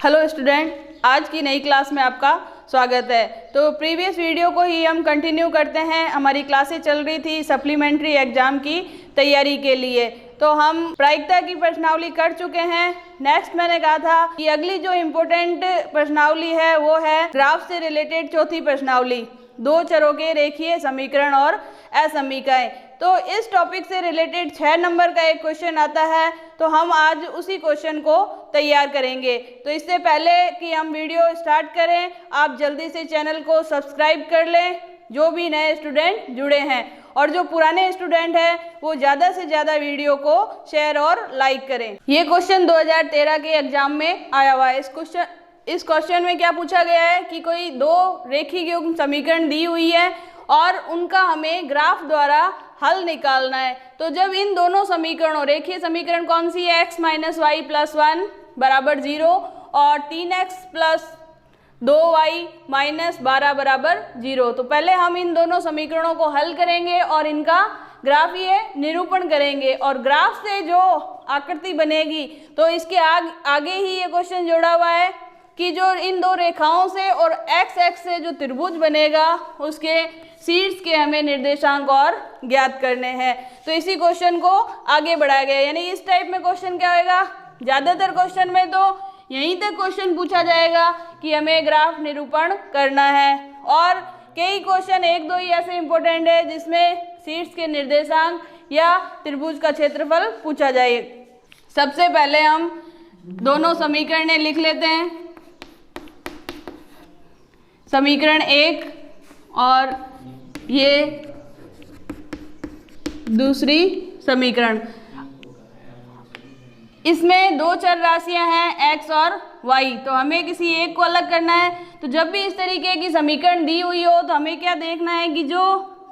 Hello student, आज की नई क्लास में आपका स्वागत है। तो प्रीवियस वीडियो को ही हम कंटिन्यू करते हैं। हमारी क्लासें चल रही थी सप्लीमेंट्री एग्जाम की तैयारी के लिए, तो हम प्रायिकता की प्रश्नावली कर चुके हैं। नेक्स्ट मैंने कहा था कि अगली जो इम्पोर्टेंट प्रश्नावली है वो है ग्राफ से रिलेटेड चौथी प्रश्नावली, दो चरों के रेखीय समीकरण और असमीकाएं। तो इस टॉपिक से रिलेटेड 6 नंबर का एक क्वेश्चन आता है, तो हम आज उसी क्वेश्चन को तैयार करेंगे। तो इससे पहले कि हम वीडियो स्टार्ट करें, आप जल्दी से चैनल को सब्सक्राइब कर लें, जो भी नए स्टूडेंट जुड़े हैं, और जो पुराने स्टूडेंट हैं वो ज़्यादा से ज़्यादा वीडियो को शेयर और लाइक करें। ये क्वेश्चन 2013 के एग्जाम में आया हुआ है। इस क्वेश्चन में क्या पूछा गया है कि कोई दो रेखीय युग्म समीकरण दी हुई है और उनका हमें ग्राफ द्वारा हल निकालना है। तो जब इन दोनों समीकरणों, रेखीय समीकरण कौन सी है, x माइनस वाई प्लस 1 बराबर 0 और 3x प्लस 2y माइनस 12 बराबर 0। तो पहले हम इन दोनों समीकरणों को हल करेंगे और इनका ग्राफीय निरूपण करेंगे, और ग्राफ से जो आकृति बनेगी, तो इसके आगे ही ये क्वेश्चन जोड़ा हुआ है कि जो इन दो रेखाओं से और x एक्स से जो त्रिभुज बनेगा उसके शीर्ष के हमें निर्देशांक और ज्ञात करने हैं। तो इसी क्वेश्चन को आगे बढ़ाया गया, यानी इस टाइप में क्वेश्चन क्या होगा, ज़्यादातर क्वेश्चन में तो यहीं तक क्वेश्चन पूछा जाएगा कि हमें ग्राफ निरूपण करना है, और कई क्वेश्चन एक दो ही ऐसे इंपॉर्टेंट है जिसमें शीर्ष के निर्देशांक या त्रिभुज का क्षेत्रफल पूछा जाए। सबसे पहले हम दोनों समीकरण लिख लेते हैं, समीकरण 1 और ये दूसरी समीकरण। इसमें दो चर राशियां हैं x और y, तो हमें किसी एक को अलग करना है। तो जब भी इस तरीके की समीकरण दी हुई हो तो हमें क्या देखना है कि जो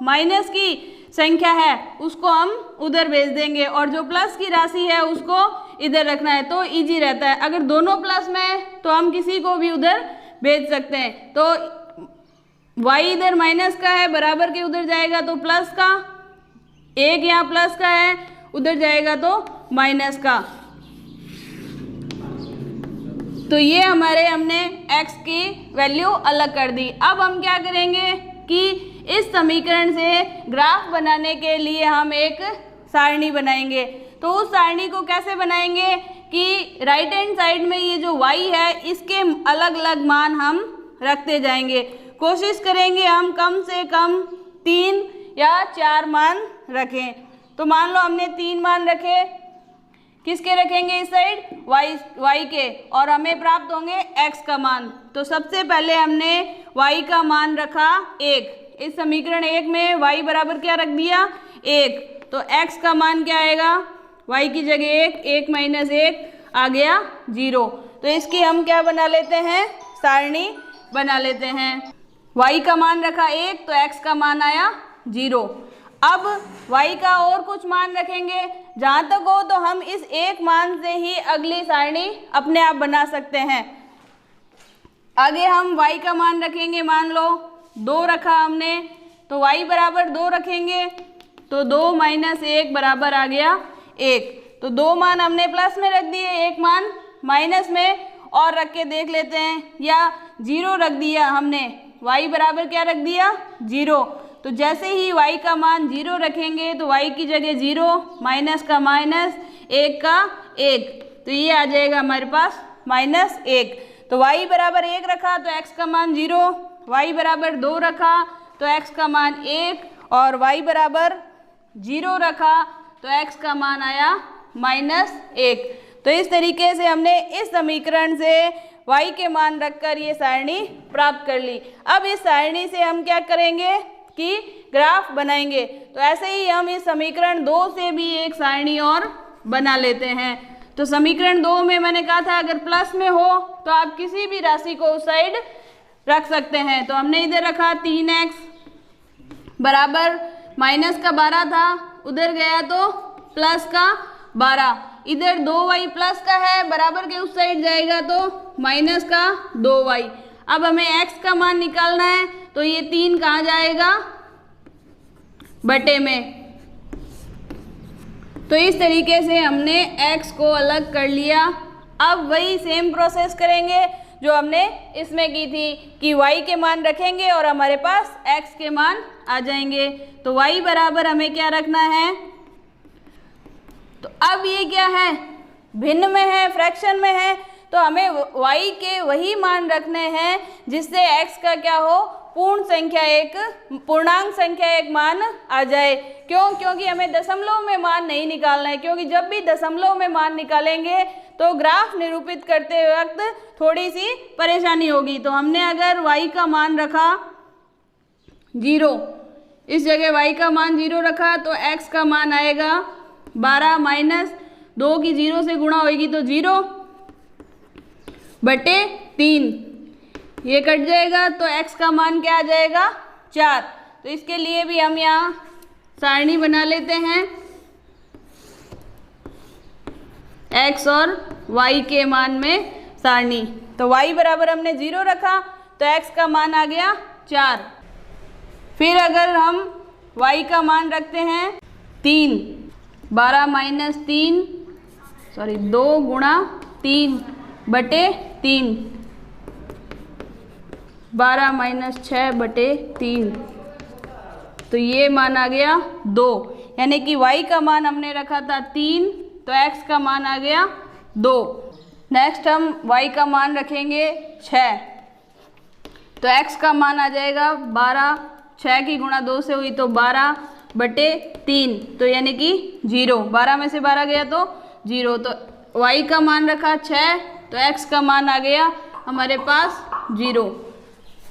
माइनस की संख्या है उसको हम उधर भेज देंगे और जो प्लस की राशि है उसको इधर रखना है, तो इजी रहता है। अगर दोनों प्लस में है तो हम किसी को भी उधर भेज सकते हैं। तो y इधर माइनस का है, बराबर के उधर जाएगा तो प्लस का, एक यहाँ प्लस का है उधर जाएगा तो माइनस का। तो ये हमने x की वैल्यू अलग कर दी। अब हम क्या करेंगे कि इस समीकरण से ग्राफ बनाने के लिए हम एक सारणी बनाएंगे। तो उस सारणी को कैसे बनाएंगे कि राइट हैंड साइड में ये जो y है इसके अलग अलग मान हम रखते जाएंगे। कोशिश करेंगे हम कम से कम 3 या 4 मान रखें। तो मान लो हमने 3 मान रखे, किसके रखेंगे इस साइड, y के, और हमें प्राप्त होंगे x का मान। तो सबसे पहले हमने y का मान रखा 1। इस समीकरण 1 में y बराबर क्या रख दिया, 1। तो x का मान क्या आएगा, y की जगह 1, 1 माइनस 1 आ गया 0। तो इसकी हम क्या बना लेते हैं, सारणी बना लेते हैं। y का मान रखा 1 तो x का मान आया 0। अब y का और कुछ मान रखेंगे, जहाँ तक हो तो हम इस एक मान से ही अगली सारणी अपने आप बना सकते हैं। आगे हम y का मान रखेंगे, मान लो 2 रखा हमने, तो y बराबर 2 रखेंगे, तो 2 माइनस 1 बराबर आ गया 1। तो 2 मान हमने प्लस में रख दिए, 1 मान माइनस में, और रख के देख लेते हैं, या 0 रख दिया हमने, y बराबर क्या रख दिया 0। तो जैसे ही y का मान 0 रखेंगे तो y की जगह 0, माइनस का माइनस, 1 का 1, तो ये आ जाएगा हमारे पास -1। तो y बराबर 1 रखा तो x का मान 0, y बराबर 2 रखा तो x का मान 1, और y बराबर 0 रखा तो x का मान आया -1। तो इस तरीके से हमने इस समीकरण से y के मान रखकर ये सारणी प्राप्त कर ली। अब इस सारणी से हम क्या करेंगे कि ग्राफ बनाएंगे। तो ऐसे ही हम इस समीकरण 2 से भी एक सारणी और बना लेते हैं। तो समीकरण 2 में मैंने कहा था अगर प्लस में हो तो आप किसी भी राशि को उस साइड रख सकते हैं। तो हमने इधर रखा 3x बराबर माइनस का 12 था, उधर गया तो प्लस का 12, इधर 2y प्लस का है, बराबर के उस साइड जाएगा तो माइनस का 2y। अब हमें x का मान निकालना है, तो ये 3 कहाँ जाएगा, बटे में। तो इस तरीके से हमने x को अलग कर लिया। अब वही सेम प्रोसेस करेंगे जो हमने इसमें की थी कि y के मान रखेंगे और हमारे पास x के मान आ जाएंगे। तो y बराबर हमें क्या रखना है, तो अब ये क्या है, भिन्न में है, फ्रैक्शन में है, तो हमें y के वही मान रखने हैं जिससे x का क्या हो, पूर्णांक संख्या एक मान आ जाए। क्यों? क्योंकि हमें दशमलव में मान नहीं निकालना है, क्योंकि जब भी दशमलव में मान निकालेंगे तो ग्राफ निरूपित करते वक्त थोड़ी सी परेशानी होगी। तो हमने अगर y का मान रखा 0, इस जगह y का मान 0 रखा तो x का मान आएगा 12 माइनस 2 की 0 से गुणा होगी तो 0/3, ये कट जाएगा तो x का मान क्या आ जाएगा 4। तो इसके लिए भी हम यहाँ सारणी बना लेते हैं, x और y के मान में सारणी। तो y बराबर हमने 0 रखा तो x का मान आ गया 4। फिर अगर हम y का मान रखते हैं 3, 12 माइनस 3 2 गुणा 3/3, 12 माइनस 6/3, तो ये मान आ गया 2, यानी कि y का मान हमने रखा था 3 तो x का मान आ गया 2। नेक्स्ट हम y का मान रखेंगे 6, तो x का मान आ जाएगा 12, 6 की गुणा 2 से हुई तो 12/3, तो यानी कि 0, 12 में से 12 गया तो 0। तो y का मान रखा 6 तो x का मान आ गया हमारे पास 0।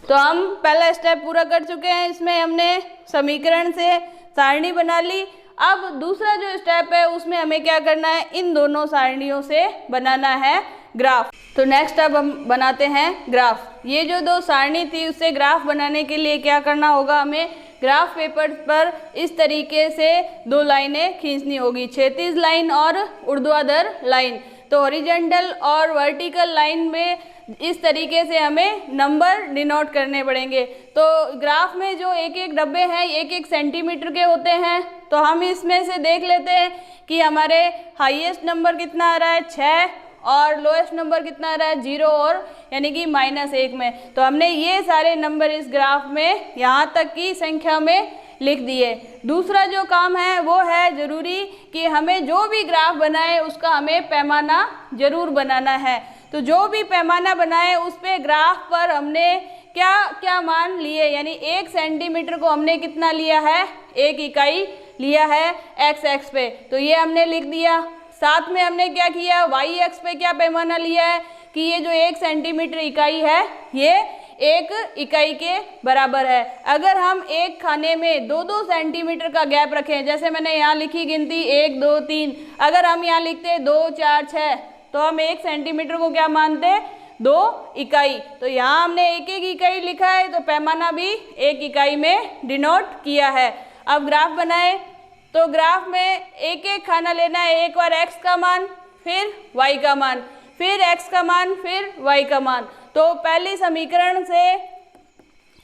तो हम पहला स्टेप पूरा कर चुके हैं, इसमें हमने समीकरण से सारणी बना ली। अब दूसरा जो स्टेप है उसमें हमें क्या करना है, इन दोनों सारणियों से बनाना है ग्राफ। तो नेक्स्ट अब हम बनाते हैं ग्राफ। ये जो दो सारणी थी उससे ग्राफ बनाने के लिए क्या करना होगा, हमें ग्राफ पेपर पर इस तरीके से 2 लाइनें खींचनी होगी, क्षैतिज लाइन और ऊर्ध्वाधर लाइन। तो हॉरिजॉन्टल और वर्टिकल लाइन में इस तरीके से हमें नंबर डिनोट करने पड़ेंगे। तो ग्राफ में जो एक एक डब्बे हैं 1-1 सेंटीमीटर के होते हैं, तो हम इसमें से देख लेते हैं कि हमारे हाईएस्ट नंबर कितना आ रहा है 6 और लोएस्ट नंबर कितना आ रहा है 0 और यानी कि -1 में। तो हमने ये सारे नंबर इस ग्राफ में यहाँ तक की संख्या में लिख दिए। दूसरा जो काम है वो है ज़रूरी कि हमें जो भी ग्राफ बनाए उसका हमें पैमाना ज़रूर बनाना है। तो जो भी पैमाना बनाए उस पे ग्राफ पर हमने क्या क्या मान लिए, यानी 1 सेंटीमीटर को हमने कितना लिया है, 1 इकाई लिया है x पे, तो ये हमने लिख दिया। साथ में हमने क्या किया, y एक्स पे क्या पैमाना लिया है कि ये जो 1 सेंटीमीटर इकाई है ये 1 इकाई के बराबर है। अगर हम एक खाने में 2-2 सेंटीमीटर का गैप रखें, जैसे मैंने यहाँ लिखी गिनती 1 2 3, अगर हम यहाँ लिखते 2 4 6 तो हम 1 सेंटीमीटर को क्या मानते, 2 इकाई। तो यहाँ हमने 1-1 इकाई लिखा है तो पैमाना भी 1 इकाई में डिनोट किया है। अब ग्राफ बनाए तो ग्राफ में 1-1 खाना लेना है, एक बार x का मान, फिर y का मान, फिर x का मान, फिर y का मान। तो पहली समीकरण से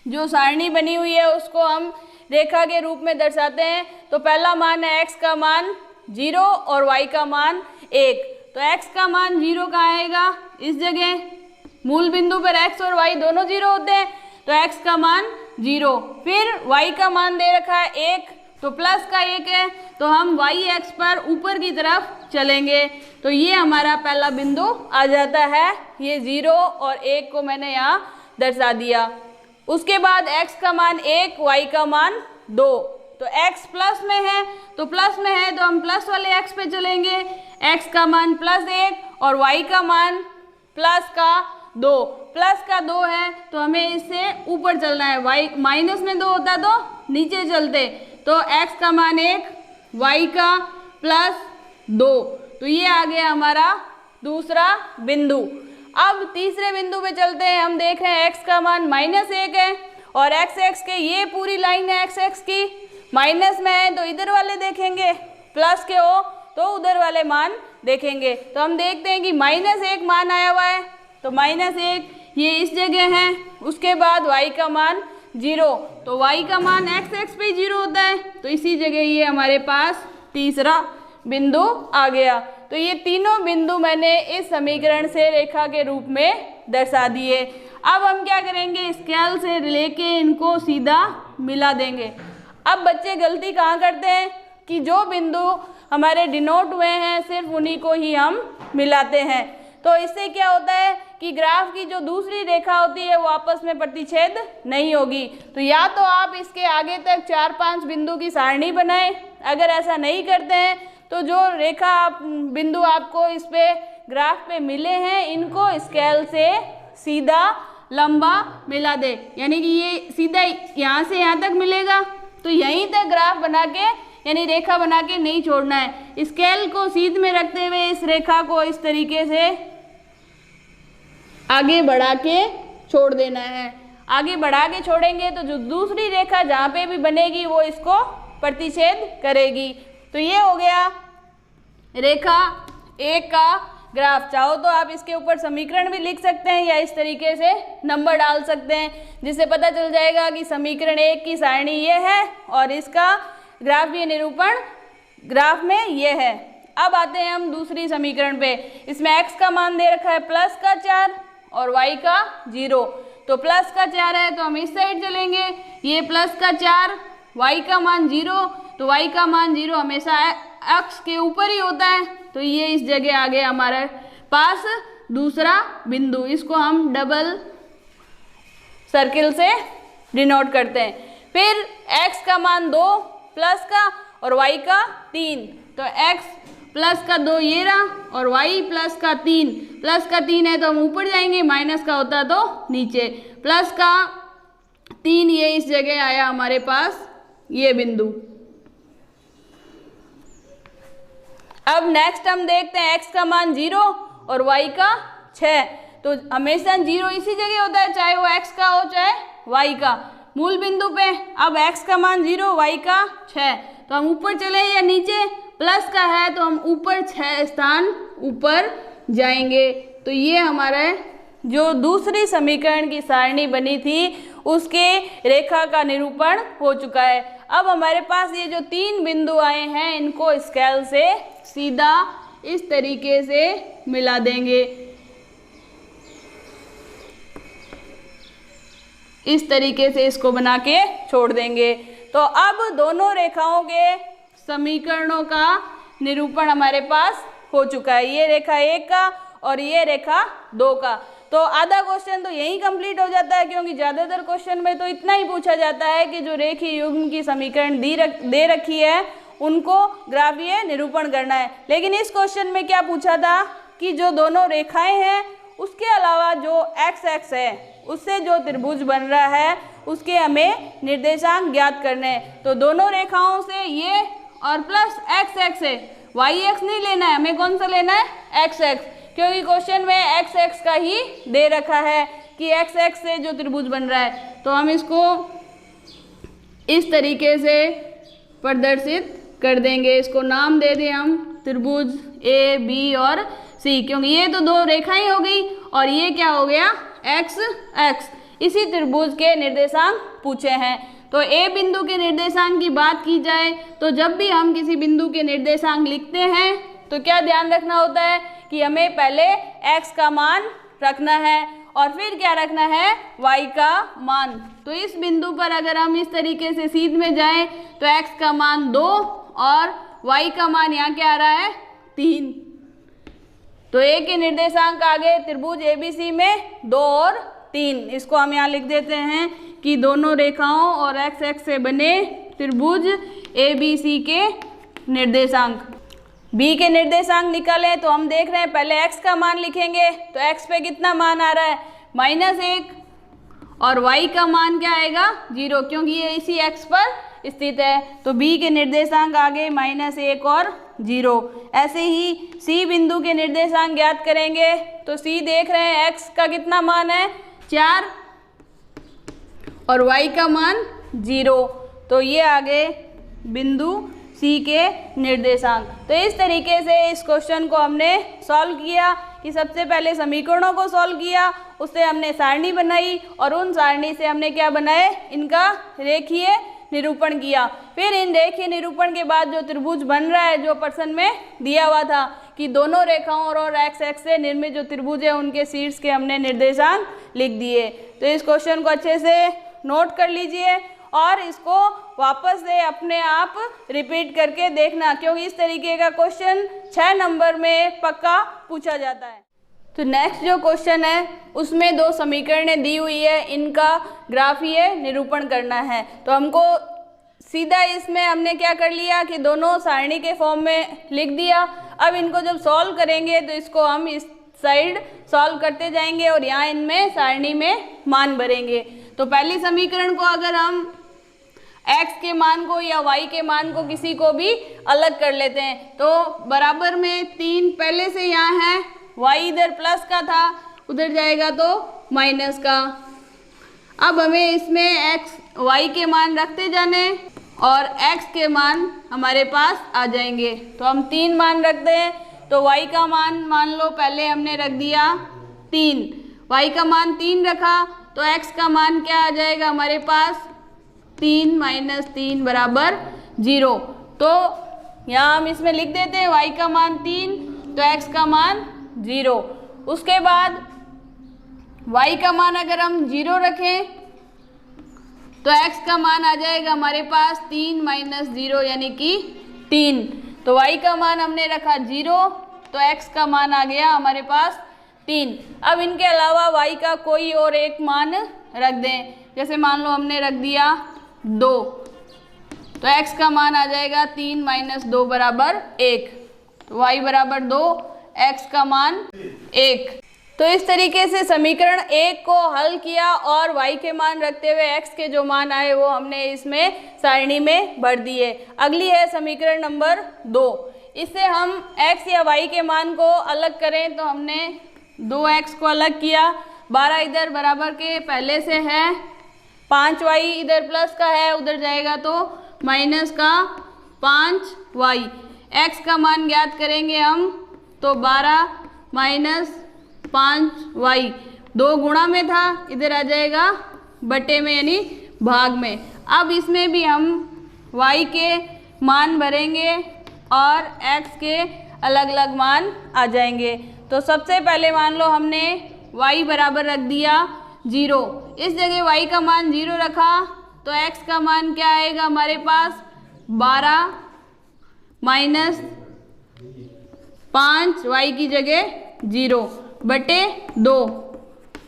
जो सारणी बनी हुई है उसको हम रेखा के रूप में दर्शाते हैं। तो पहला मान है x का मान 0 और y का मान 1। तो x का मान 0 कहाँ आएगा, इस जगह मूल बिंदु पर x और y दोनों 0 होते हैं तो x का मान 0। फिर y का मान दे रखा है 1 तो प्लस का 1 है, तो हम y एक्स पर ऊपर की तरफ चलेंगे तो ये हमारा पहला बिंदु आ जाता है। ये 0 और 1 को मैंने यहाँ दर्शा दिया। उसके बाद x का मान 1, y का मान 2। तो x प्लस में है तो हम प्लस वाले x पे चलेंगे, x का मान +1 और y का मान प्लस का 2 है तो हमें इससे ऊपर चलना है। y माइनस में 2 होता तो नीचे चलते, तो x का मान 1, y का +2, तो ये आ गया हमारा दूसरा बिंदु। अब तीसरे बिंदु पे चलते हैं। हम देख रहे हैं x का मान -1 है और x एक्स के ये पूरी लाइन है x एक्स की, माइनस में है तो इधर वाले देखेंगे, प्लस के हो तो उधर वाले मान देखेंगे। तो हम देखते हैं कि -1 मान आया हुआ है तो -1 ये इस जगह है। उसके बाद y का मान 0, तो y का मान x एक्स पे 0 होता है तो इसी जगह ये हमारे पास तीसरा बिंदु आ गया। तो ये तीनों बिंदु मैंने इस समीकरण से रेखा के रूप में दर्शा दिए। अब हम क्या करेंगे, स्केल से लेके इनको सीधा मिला देंगे। अब बच्चे गलती कहाँ करते हैं कि जो बिंदु हमारे डिनोट हुए हैं सिर्फ उन्हीं को ही हम मिलाते हैं। तो इससे क्या होता है कि ग्राफ की जो दूसरी रेखा होती है वो आपस में प्रतिच्छेद नहीं होगी। तो या तो आप इसके आगे तक 4-5 बिंदु की सारणी बनाएं, अगर ऐसा नहीं करते हैं तो जो रेखा बिंदु आपको इस पे ग्राफ पे मिले हैं इनको स्केल से सीधा लंबा मिला दे, यानी कि ये सीधा यहाँ से यहाँ तक मिलेगा तो यहीं तक ग्राफ बना के यानी रेखा बना के नहीं छोड़ना है। स्केल को सीध में रखते हुए इस रेखा को इस तरीके से आगे बढ़ा के छोड़ देना है। आगे बढ़ा के छोड़ेंगे तो जो दूसरी रेखा जहाँ पे भी बनेगी वो इसको प्रतिच्छेद करेगी। तो ये हो गया रेखा एक का ग्राफ। चाहो तो आप इसके ऊपर समीकरण भी लिख सकते हैं या इस तरीके से नंबर डाल सकते हैं, जिससे पता चल जाएगा कि समीकरण एक की सारणी ये है और इसका ग्राफीय निरूपण ग्राफ में ये है। अब आते हैं हम दूसरी समीकरण पे। इसमें x का मान दे रखा है +4 और y का 0। तो +4 है तो हम इस साइड चलेंगे, ये +4, y का मान 0, तो y का मान 0 हमेशा x के ऊपर ही होता है। तो ये इस जगह आ गया हमारे पास दूसरा बिंदु, इसको हम डबल सर्किल से डिनोट करते हैं। फिर x का मान 2 प्लस का और y का 3, तो x प्लस का 2 ये रहा और y प्लस का 3, प्लस का 3 है तो हम ऊपर जाएंगे, माइनस का होता तो नीचे, प्लस का 3 ये इस जगह आया हमारे पास ये बिंदु। अब नेक्स्ट हम देखते हैं x का मान 0 और y का 6, तो हमेशा 0 इसी जगह होता है, चाहे वो x का हो चाहे y का, मूल बिंदु पे। अब x का मान 0, y का 6, तो हम ऊपर चले या नीचे, प्लस का है तो हम ऊपर 6 स्थान ऊपर जाएंगे। तो ये हमारा जो दूसरी समीकरण की सारणी बनी थी उसके रेखा का निरूपण हो चुका है। अब हमारे पास ये जो 3 बिंदु आए हैं इनको स्केल से सीधा इस तरीके से मिला देंगे, इस तरीके से इसको बना के छोड़ देंगे। तो अब दोनों रेखाओं के समीकरणों का निरूपण हमारे पास हो चुका है, ये रेखा 1 का और ये रेखा 2 का। तो आधा क्वेश्चन तो यही कंप्लीट हो जाता है, क्योंकि ज़्यादातर क्वेश्चन में तो इतना ही पूछा जाता है कि जो रेखीय युग्म की समीकरण दे रखी है उनको ग्राफीय निरूपण करना है। लेकिन इस क्वेश्चन में क्या पूछा था कि जो दोनों रेखाएं हैं उसके अलावा जो एक्स एक्स है उससे जो त्रिभुज बन रहा है उसके हमें निर्देशांक ज्ञात करने हैं। तो दोनों रेखाओं से ये और प्लस एक्स एक्स है, वाई एक्स नहीं लेना है, हमें कौन सा लेना है एक्स एक्स, क्योंकि क्वेश्चन में एक्स एक्स का ही दे रखा है कि एक्स एक्स से जो त्रिभुज बन रहा है। तो हम इसको इस तरीके से प्रदर्शित कर देंगे, इसको नाम दे दें हम त्रिभुज ए बी और सी, क्योंकि ये तो दो रेखाएं हो गई और ये क्या हो गया एक्स एक्स। इसी त्रिभुज के निर्देशांक पूछे हैं। तो ए बिंदु के निर्देशांक की बात की जाए तो जब भी हम किसी बिंदु के निर्देशांक लिखते हैं तो क्या ध्यान रखना होता है कि हमें पहले x का मान रखना है और फिर क्या रखना है y का मान। तो इस बिंदु पर अगर हम इस तरीके से सीध में जाएं तो x का मान 2 और y का मान यहाँ क्या आ रहा है 3। तो a के निर्देशांक आ गए त्रिभुज ABC में 2 और 3। इसको हम यहाँ लिख देते हैं कि दोनों रेखाओं और x x से बने त्रिभुज ABC के निर्देशांक। b के निर्देशांक निकालें तो हम देख रहे हैं पहले x का मान लिखेंगे तो x पे कितना मान आ रहा है -1 और y का मान क्या आएगा 0, क्योंकि ये इसी x पर स्थित है। तो b के निर्देशांक आ गए -1 और 0। ऐसे ही c बिंदु के निर्देशांक ज्ञात करेंगे तो c देख रहे हैं x का कितना मान है 4 और y का मान 0। तो ये आ गए बिंदु C के निर्देशांक। तो इस तरीके से इस क्वेश्चन को हमने सॉल्व किया कि सबसे पहले समीकरणों को सॉल्व किया, उससे हमने सारणी बनाई और उन सारणी से हमने क्या बनाए इनका रेखीय निरूपण किया। फिर इन रेखीय निरूपण के बाद जो त्रिभुज बन रहा है जो प्रश्न में दिया हुआ था कि दोनों रेखाओं और एक्स एक्स से निर्मित जो त्रिभुज है उनके शीर्ष के हमने निर्देशांक लिख दिए। तो इस क्वेश्चन को अच्छे से नोट कर लीजिए और इसको वापस से अपने आप रिपीट करके देखना, क्योंकि इस तरीके का क्वेश्चन 6 नंबर में पक्का पूछा जाता है। तो नेक्स्ट जो क्वेश्चन है उसमें 2 समीकरणें दी हुई है, इनका ग्राफीय निरूपण करना है। तो हमको सीधा इसमें हमने क्या कर लिया कि दोनों सारणी के फॉर्म में लिख दिया। अब इनको जब सॉल्व करेंगे तो इसको हम इस साइड सॉल्व करते जाएंगे और यहाँ इनमें सारणी में मान भरेंगे। तो पहली समीकरण को अगर हम x के मान को या y के मान को किसी को भी अलग कर लेते हैं तो बराबर में 3 पहले से यहाँ है, y इधर प्लस का था उधर जाएगा तो माइनस का। अब हमें इसमें y के मान रखते जाने और x के मान हमारे पास आ जाएंगे। तो हम 3 मान रखते हैं तो y का मान लो पहले हमने रख दिया 3, y का मान 3 रखा तो x का मान क्या आ जाएगा हमारे पास 3 माइनस 3 बराबर 0। तो यहाँ हम इसमें लिख देते हैं y का मान 3 तो x का मान 0। उसके बाद y का मान अगर हम 0 रखें तो x का मान आ जाएगा हमारे पास 3 माइनस 0 यानी कि 3। तो y का मान हमने रखा 0 तो x का मान आ गया हमारे पास 3। अब इनके अलावा y का कोई और एक मान रख दें, जैसे मान लो हमने रख दिया 2 तो x का मान आ जाएगा 3 माइनस 2 बराबर 1। तो y बराबर 2, x का मान 1। तो इस तरीके से समीकरण 1 को हल किया और y के मान रखते हुए x के जो मान आए वो हमने इसमें सारणी में भर दिए। अगली है समीकरण नंबर 2। इससे हम x या y के मान को अलग करें तो हमने 2x को अलग किया, 12 इधर बराबर के पहले से है, 5y इधर प्लस का है उधर जाएगा तो माइनस का 5y। x का मान ज्ञात करेंगे हम तो 12 माइनस 5y, 2 गुणा में था इधर आ जाएगा बटे में यानी भाग में। अब इसमें भी हम y के मान भरेंगे और x के अलग अलग मान आ जाएंगे। तो सबसे पहले मान लो हमने y बराबर रख दिया 0, इस जगह y का मान 0 रखा तो x का मान क्या आएगा हमारे पास 12 माइनस 5 y की जगह 0 बटे 2।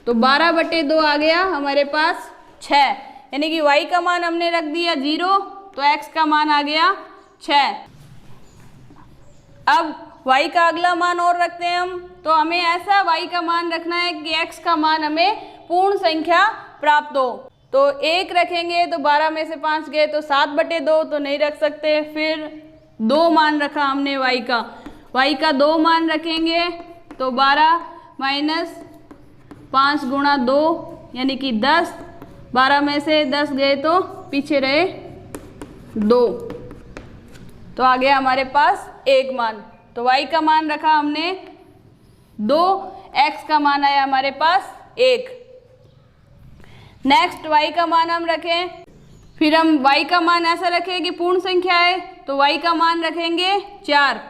तो 12 बटे 2 आ गया हमारे पास 6, यानी कि y का मान हमने रख दिया 0 तो x का मान आ गया 6। अब y का अगला मान और रखते हैं हम, तो हमें ऐसा y का मान रखना है कि x का मान हमें पूर्ण संख्या प्राप्त हो। तो 1 रखेंगे तो 12 में से 5 गए तो 7 बटे 2 तो नहीं रख सकते। फिर 2 मान रखा हमने y का 2 मान रखेंगे तो 12 माइनस 5 गुणा 2 यानी कि 10, 12 में से 10 गए तो पीछे रहे 2, तो आ गया हमारे पास 1 मान। तो y का मान रखा हमने 2, x का मान आया हमारे पास 1। नेक्स्ट y का मान हम रखें, फिर हम y का मान ऐसा रखें कि पूर्ण संख्या है तो y का मान रखेंगे 4,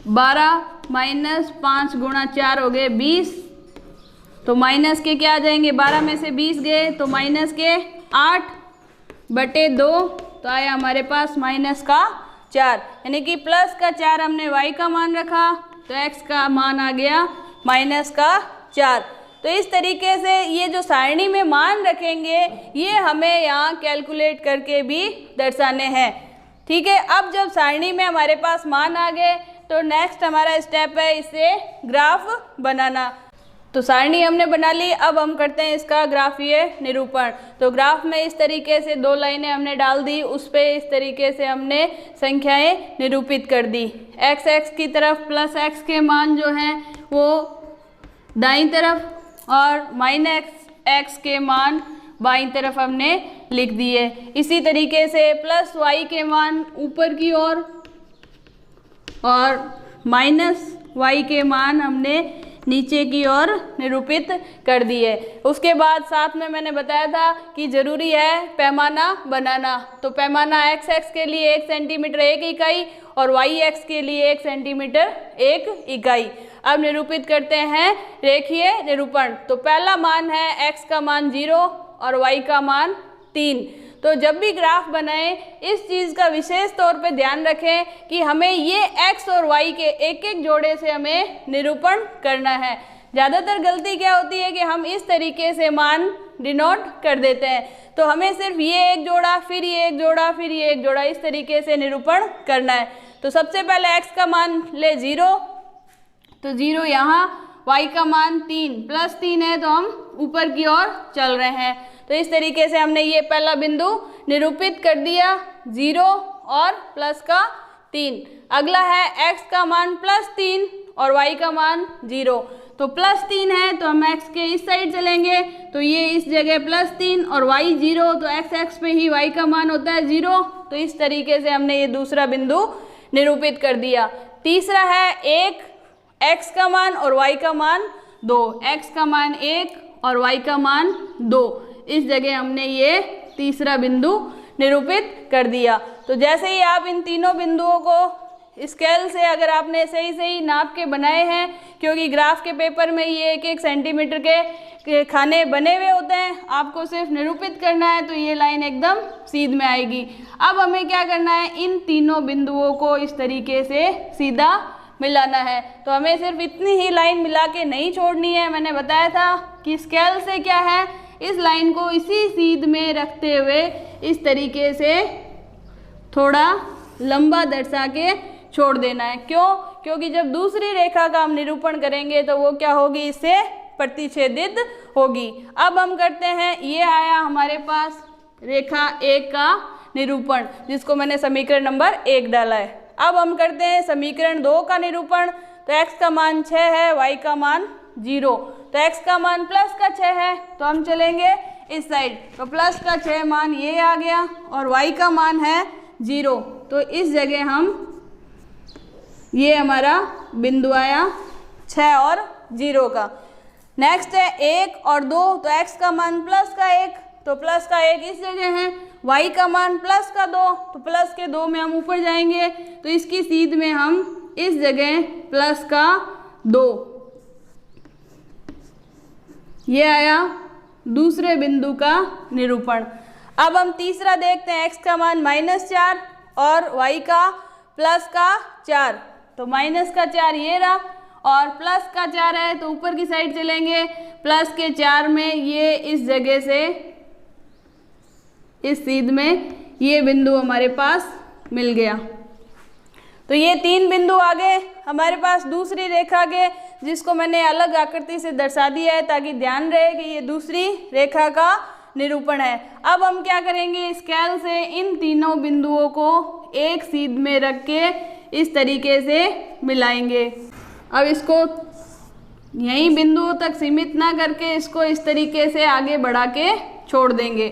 12 माइनस 5 गुणा 4 हो गए 20, तो माइनस के क्या आ जाएंगे 12 में से 20 गए तो माइनस के 8 बटे 2 तो आया हमारे पास माइनस का 4, यानी कि प्लस का 4 हमने y का मान रखा तो x का मान आ गया माइनस का 4। तो इस तरीके से ये जो सारणी में मान रखेंगे ये हमें यहाँ कैलकुलेट करके भी दर्शाने हैं। ठीक है, अब जब सारणी में हमारे पास मान आ गए तो नेक्स्ट हमारा स्टेप है इसे ग्राफ बनाना। तो सारणी हमने बना ली, अब हम करते हैं इसका ग्राफीय निरूपण। तो ग्राफ में इस तरीके से 2 लाइनें हमने डाल दी, उस पर इस तरीके से हमने संख्याएं निरूपित कर दी। x x की तरफ प्लस x के मान जो हैं वो दाईं तरफ और माइनस x के मान बाईं तरफ हमने लिख दिए। इसी तरीके से प्लस y के मान ऊपर की ओर और माइनस y के मान हमने नीचे की ओर निरूपित कर दी है। उसके बाद साथ में मैंने बताया था कि ज़रूरी है पैमाना बनाना। तो पैमाना एक्स एक्स के लिए 1 सेंटीमीटर 1 इकाई और वाई एक्स के लिए 1 सेंटीमीटर 1 इकाई। अब निरूपित करते हैं रेखीय निरूपण। तो पहला मान है x का मान 0 और y का मान 3। तो जब भी ग्राफ बनाएं इस चीज़ का विशेष तौर पे ध्यान रखें कि हमें ये x और y के एक एक जोड़े से हमें निरूपण करना है। ज़्यादातर गलती क्या होती है कि हम इस तरीके से मान डिनोट कर देते हैं। तो हमें सिर्फ ये एक जोड़ा, फिर ये एक जोड़ा, फिर ये एक जोड़ा, इस तरीके से निरूपण करना है। तो सबसे पहले x का मान ले 0, तो 0 यहाँ, y का मान 3 प्लस 3 है तो हम ऊपर की ओर चल रहे हैं। तो इस तरीके से हमने ये पहला बिंदु निरूपित कर दिया 0 और प्लस का 3। अगला है x का मान प्लस 3 और y का मान 0। तो प्लस 3 है तो हम x के इस साइड चलेंगे, तो ये इस जगह प्लस 3 और y 0, तो x पे ही y का मान होता है 0। तो इस तरीके से हमने ये दूसरा बिंदु निरूपित कर दिया। तीसरा है 1, x का मान और y का मान 2, x का मान 1 और y का मान 2। इस जगह हमने ये तीसरा बिंदु निरूपित कर दिया। तो जैसे ही आप इन तीनों बिंदुओं को स्केल से अगर आपने सही सही नाप के बनाए हैं, क्योंकि ग्राफ के पेपर में ये 1-1 सेंटीमीटर के खाने बने हुए होते हैं, आपको सिर्फ निरूपित करना है तो ये लाइन एकदम सीध में आएगी। अब हमें क्या करना है, इन तीनों बिंदुओं को इस तरीके से सीधा मिलाना है। तो हमें सिर्फ इतनी ही लाइन मिला के नहीं छोड़नी है। मैंने बताया था कि स्केल से क्या है, इस लाइन को इसी सीध में रखते हुए इस तरीके से थोड़ा लंबा दर्शा के छोड़ देना है। क्यों? क्योंकि जब दूसरी रेखा का हम निरूपण करेंगे तो वो क्या होगी, इससे प्रतिच्छेदित होगी। अब हम करते हैं, ये आया हमारे पास रेखा 1 का निरूपण, जिसको मैंने समीकरण नंबर 1 डाला है। अब हम करते हैं समीकरण 2 का निरूपण। तो x का मान 6 है, y का मान 0। तो x का मान प्लस का 6 है तो हम चलेंगे इस साइड, तो प्लस का 6 मान ये आ गया और y का मान है 0। तो इस जगह हम, ये हमारा बिंदु आया 6 और 0 का। नेक्स्ट है 1 और 2, तो x का मान प्लस का 1, तो प्लस का 1 इस जगह है। y का मान प्लस का 2, तो प्लस के 2 में हम ऊपर जाएंगे, तो इसकी सीध में हम इस जगह प्लस का 2। ये आया दूसरे बिंदु का निरूपण। अब हम तीसरा देखते हैं, x का मान -4 और y का प्लस का 4। तो माइनस का 4 ये रहा और प्लस का 4 है तो ऊपर की साइड चलेंगे, प्लस के 4 में ये इस जगह से इस सीध में ये बिंदु हमारे पास मिल गया। तो ये 3 बिंदु आ गए हमारे पास दूसरी रेखा के, जिसको मैंने अलग आकृति से दर्शा दिया है ताकि ध्यान रहे कि ये दूसरी रेखा का निरूपण है। अब हम क्या करेंगे, स्केल से इन तीनों बिंदुओं को एक सीध में रख के इस तरीके से मिलाएंगे। अब इसको यहीं बिंदुओं तक सीमित ना करके इसको इस तरीके से आगे बढ़ा के छोड़ देंगे।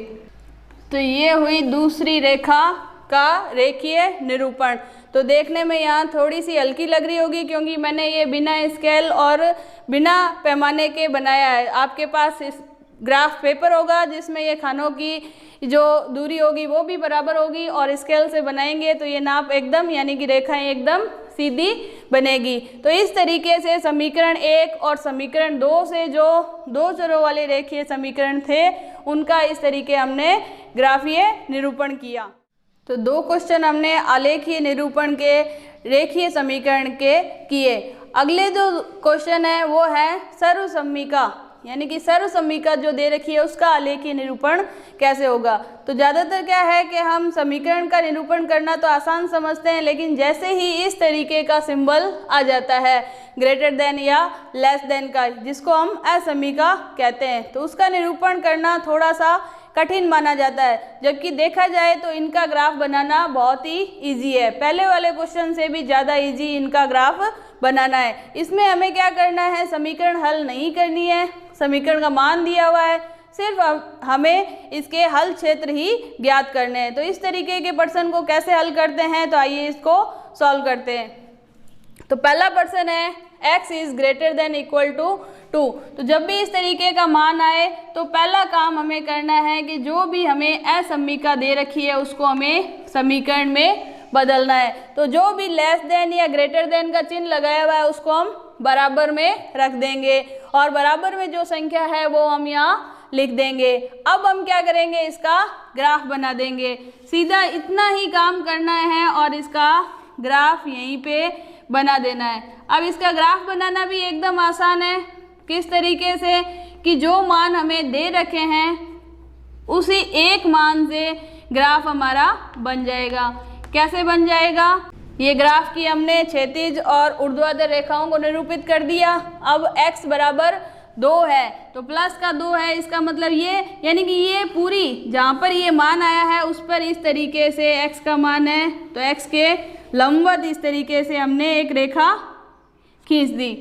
तो ये हुई दूसरी रेखा का रेखीय निरूपण। तो देखने में यहाँ थोड़ी सी हल्की लग रही होगी क्योंकि मैंने ये बिना स्केल और बिना पैमाने के बनाया है। आपके पास इस ग्राफ पेपर होगा जिसमें ये खानों की जो दूरी होगी वो भी बराबर होगी और स्केल से बनाएंगे तो ये नाप एकदम यानी कि रेखाएं एकदम सीधी बनेगी। तो इस तरीके से समीकरण 1 और समीकरण 2 से जो 2 चरों वाले रेखीय समीकरण थे उनका इस तरीके हमने ग्राफीय निरूपण किया। तो 2 क्वेश्चन हमने आलेखीय निरूपण के रेखीय समीकरण के किए। अगले जो क्वेश्चन है वो है सर्वसम्मिका, यानी कि सर्वसम्मिका जो दे रखी है उसका आलेखीय निरूपण कैसे होगा। तो ज़्यादातर क्या है कि हम समीकरण का निरूपण करना तो आसान समझते हैं, लेकिन जैसे ही इस तरीके का सिंबल आ जाता है ग्रेटर देन या लेस देन का, जिसको हम असम्मिका कहते हैं, तो उसका निरूपण करना थोड़ा सा कठिन माना जाता है। जबकि देखा जाए तो इनका ग्राफ बनाना बहुत ही इजी है, पहले वाले क्वेश्चन से भी ज़्यादा इजी इनका ग्राफ बनाना है। इसमें हमें क्या करना है, समीकरण हल नहीं करनी है, समीकरण का मान दिया हुआ है, सिर्फ हमें इसके हल क्षेत्र ही ज्ञात करने हैं। तो इस तरीके के प्रश्न को कैसे हल करते हैं, तो आइए इसको सॉल्व करते हैं। तो पहला प्रश्न है x is greater than equal to 2। तो जब भी इस तरीके का मान आए तो पहला काम हमें करना है कि जो भी हमें असमीका दे रखी है उसको हमें समीकरण में बदलना है। तो जो भी लेस देन या ग्रेटर देन का चिन्ह लगाया हुआ है उसको हम बराबर में रख देंगे और बराबर में जो संख्या है वो हम यहाँ लिख देंगे। अब हम क्या करेंगे, इसका ग्राफ बना देंगे। सीधा इतना ही काम करना है और इसका ग्राफ यहीं पे बना देना है। अब इसका ग्राफ बनाना भी एकदम आसान है। किस तरीके से कि जो मान हमें दे रखे हैं उसी एक मान से ग्राफ हमारा बन जाएगा। कैसे बन जाएगा, ये ग्राफ की हमने क्षैतिज और ऊर्ध्वाधर रेखाओं को निरूपित कर दिया। अब x बराबर 2 है तो प्लस का 2 है, इसका मतलब ये यानी कि ये पूरी जहाँ पर ये मान आया है उस पर इस तरीके से x का मान है तो x के लंबवत इस तरीके से हमने एक रेखा खींच दी।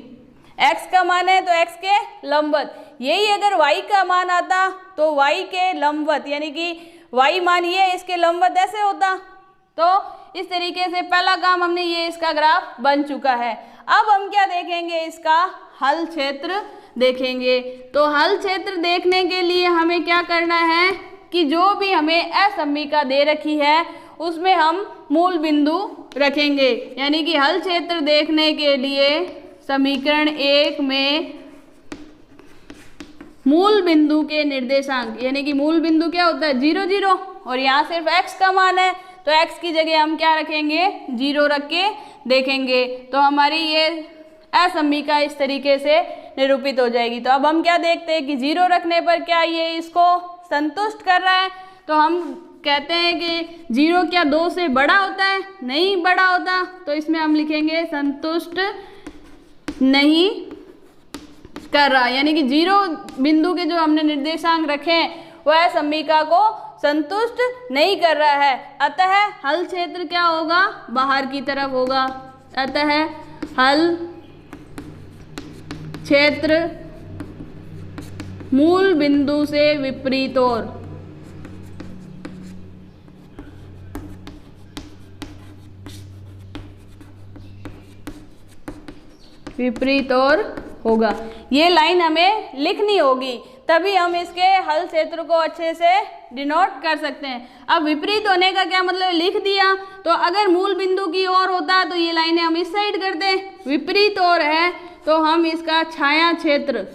x का मान है तो x के लंबवत, यही अगर y का मान आता तो y के लंबवत यानी कि y मान ये इसके लंबवत ऐसे होता। तो इस तरीके से पहला काम हमने ये इसका ग्राफ बन चुका है। अब हम क्या देखेंगे, इसका हल क्षेत्र देखेंगे। तो हल क्षेत्र देखने के लिए हमें क्या करना है कि जो भी हमें असमीका दे रखी है उसमें हम मूल बिंदु रखेंगे। यानी कि हल क्षेत्र देखने के लिए समीकरण 1 में मूल बिंदु के निर्देशांक यानी कि मूल बिंदु क्या होता है 0 0 और यहाँ सिर्फ x का मान है तो x की जगह हम क्या रखेंगे 0 रख के देखेंगे तो हमारी ये असमीका इस तरीके से निरूपित हो जाएगी। तो अब हम क्या देखते हैं कि 0 रखने पर क्या ये इसको संतुष्ट कर रहा है। तो हम कहते हैं कि 0 क्या 2 से बड़ा होता है, नहीं बड़ा होता। तो इसमें हम लिखेंगे संतुष्ट नहीं कर रहा, यानी कि 0 बिंदु के जो हमने निर्देशांक रखे हैं वह समीका को संतुष्ट नहीं कर रहा है। अतः हल क्षेत्र क्या होगा, बाहर की तरफ होगा। अतः हल क्षेत्र मूल बिंदु से विपरीत और होगा। ये लाइन हमें लिखनी होगी तभी हम इसके हल क्षेत्र को अच्छे से डिनोट कर सकते हैं। अब विपरीत होने का क्या मतलब, लिख दिया तो अगर मूल बिंदु की ओर होता तो ये लाइनें हम इस साइड करते हैं, विपरीत ओर है तो हम इसका छाया क्षेत्र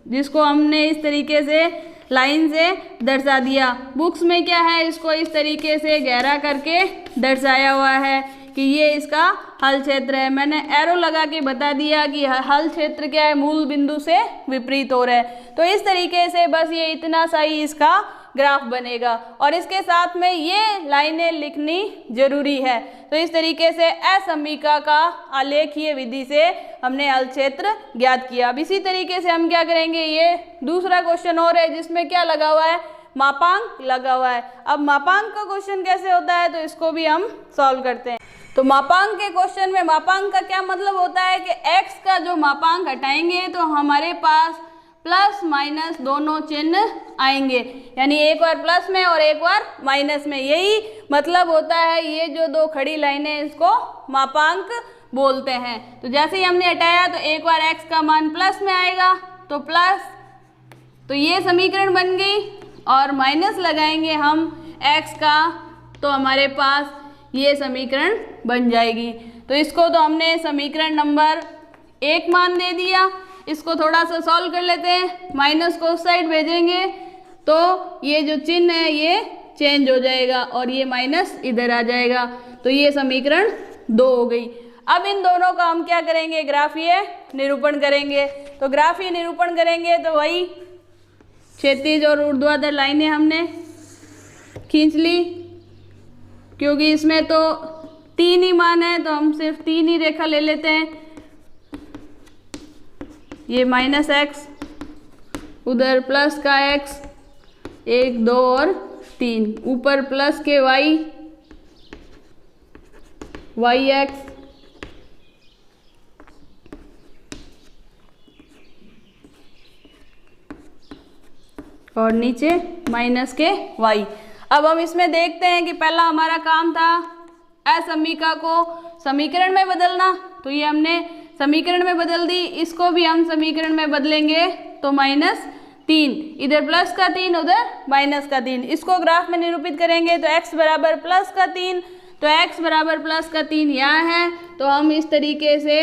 जिसको हमने इस तरीके से लाइन से दर्शा दिया। बुक्स में क्या है, इसको इस तरीके से गहरा करके दर्शाया हुआ है कि ये इसका हल क्षेत्र है। मैंने एरो लगा के बता दिया कि हल क्षेत्र क्या है, मूल बिंदु से विपरीत हो रहा है। तो इस तरीके से बस ये इतना सा ही इसका ग्राफ बनेगा और इसके साथ में ये लाइनें लिखनी जरूरी है। तो इस तरीके से असमीका का आलेखीय विधि से हमने हल क्षेत्र ज्ञात किया। अब इसी तरीके से हम क्या करेंगे, ये दूसरा क्वेश्चन और है जिसमें क्या लगा हुआ है, मापांक लगा हुआ है। अब मापांक का क्वेश्चन कैसे होता है तो इसको भी हम सॉल्व करते हैं। तो मापांक के क्वेश्चन में मापांक का क्या मतलब होता है कि x का जो मापांक हटाएंगे तो हमारे पास प्लस माइनस दोनों चिन्ह आएंगे, यानी एक बार प्लस में और एक बार माइनस में। यही मतलब होता है, ये जो दो खड़ी लाइनें इसको मापांक बोलते हैं। तो जैसे ही हमने हटाया तो एक बार x का मान प्लस में आएगा तो प्लस, तो ये समीकरण बन गई और माइनस लगाएंगे हम x का तो हमारे पास ये समीकरण बन जाएगी। तो इसको तो हमने समीकरण नंबर 1 मान दे दिया। इसको थोड़ा सा सॉल्व कर लेते हैं, माइनस को उस साइड भेजेंगे तो ये जो चिन्ह है ये चेंज हो जाएगा और ये माइनस इधर आ जाएगा। तो ये समीकरण 2 हो गई। अब इन दोनों का हम क्या करेंगे, ग्राफीय निरूपण करेंगे। तो ग्राफीय निरूपण करेंगे तो वही क्षैतिज और ऊर्ध्वाधर लाइनें हमने खींच ली, क्योंकि इसमें तो 3 ही मान है तो हम सिर्फ 3 ही रेखा ले लेते हैं। ये माइनस एक्स, उधर प्लस का एक्स, 1 2 और 3, ऊपर प्लस के वाई, वाई एक्स, और नीचे माइनस के वाई। अब हम इसमें देखते हैं कि पहला हमारा काम था असमीका को समीकरण में बदलना। तो ये हमने समीकरण में बदल दी, इसको भी हम समीकरण में बदलेंगे तो -3, इधर प्लस का 3 उधर माइनस का 3, इसको ग्राफ में निरूपित करेंगे तो x बराबर प्लस का 3, तो x बराबर प्लस का 3 यहाँ है, तो हम इस तरीके से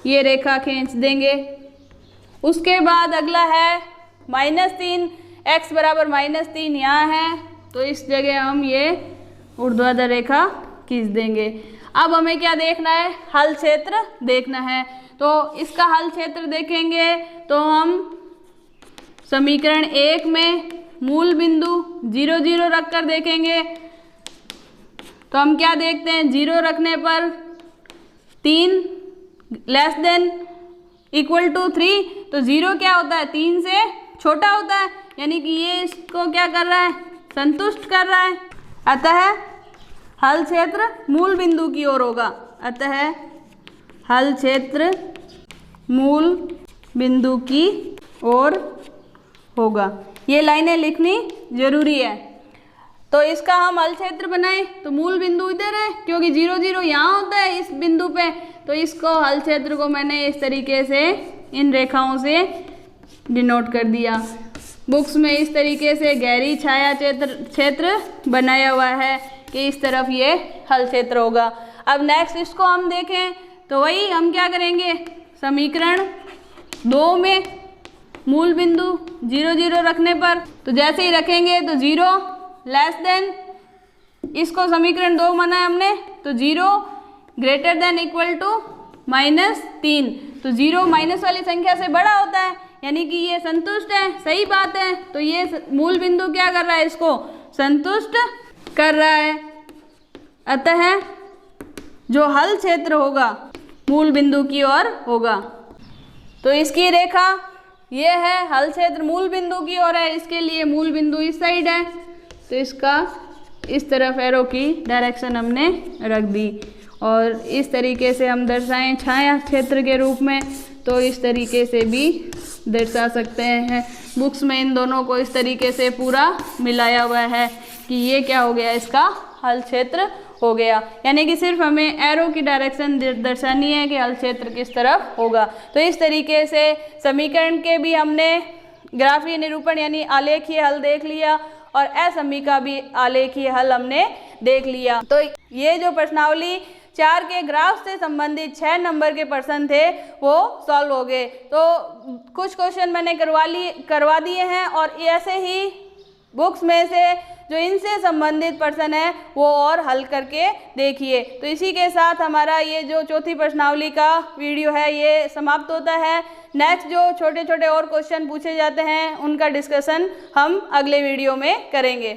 ये रेखा खींच देंगे। उसके बाद अगला है -3, x बराबर -3 यहाँ है, तो इस जगह हम ये ऊर्ध्वाधर रेखा खींच देंगे। अब हमें क्या देखना है, हल क्षेत्र देखना है। तो इसका हल क्षेत्र देखेंगे तो हम समीकरण 1 में मूल बिंदु 0 0 रख कर देखेंगे। तो हम क्या देखते हैं, 0 रखने पर 3 लेस देन इक्वल टू 3, तो 0 क्या होता है, 3 से छोटा होता है, यानी कि ये इसको क्या कर रहा है, संतुष्ट कर रहा है। अतः हल क्षेत्र मूल बिंदु की ओर होगा। अतः हल क्षेत्र मूल बिंदु की ओर होगा। ये लाइनें लिखनी जरूरी है। तो इसका हम हल क्षेत्र बनाए तो मूल बिंदु इधर है, क्योंकि 0 0 यहाँ होता है इस बिंदु पे, तो इसको हल क्षेत्र को मैंने इस तरीके से इन रेखाओं से डिनोट कर दिया। बुक्स में इस तरीके से गहरी छाया क्षेत्र बनाया हुआ है कि इस तरफ ये हल क्षेत्र होगा। अब नेक्स्ट इसको हम देखें तो वही हम क्या करेंगे, समीकरण 2 में मूल बिंदु 0 0 रखने पर, तो जैसे ही रखेंगे तो 0 लेस देन, इसको समीकरण 2 माना है हमने, तो 0 ग्रेटर देन इक्वल टू -3, तो 0 माइनस वाली संख्या से बड़ा होता है, यानी कि ये संतुष्ट है, सही बात है। तो ये मूल बिंदु क्या कर रहा है, इसको संतुष्ट कर रहा है। अतः जो हल क्षेत्र होगा मूल बिंदु की ओर होगा। तो इसकी रेखा ये है, हल क्षेत्र मूल बिंदु की ओर है, इसके लिए मूल बिंदु इस साइड है, तो इसका इस तरफ एरो की डायरेक्शन हमने रख दी। और इस तरीके से हम दर्शाएं छाया क्षेत्र के रूप में, तो इस तरीके से भी दर्शा सकते हैं। बुक्स में इन दोनों को इस तरीके से पूरा मिलाया हुआ है कि ये क्या हो गया, इसका हल क्षेत्र हो गया, यानी कि सिर्फ हमें एरो की डायरेक्शन दर्शानी है कि हल क्षेत्र किस तरफ होगा। तो इस तरीके से समीकरण के भी हमने ग्राफीय निरूपण यानी आलेखीय हल देख लिया और असमी का भी आलेखीय हल हमने देख लिया। तो ये जो प्रश्नावली 4 के ग्राफ से संबंधित 6 नंबर के प्रश्न थे वो सॉल्व हो गए। तो कुछ क्वेश्चन मैंने करवा दिए हैं और ऐसे ही बुक्स में से जो इनसे संबंधित प्रश्न है वो और हल करके देखिए। तो इसी के साथ हमारा ये जो चौथी प्रश्नावली का वीडियो है ये समाप्त होता है। नेक्स्ट जो छोटे छोटे और क्वेश्चन पूछे जाते हैं उनका डिस्कशन हम अगले वीडियो में करेंगे।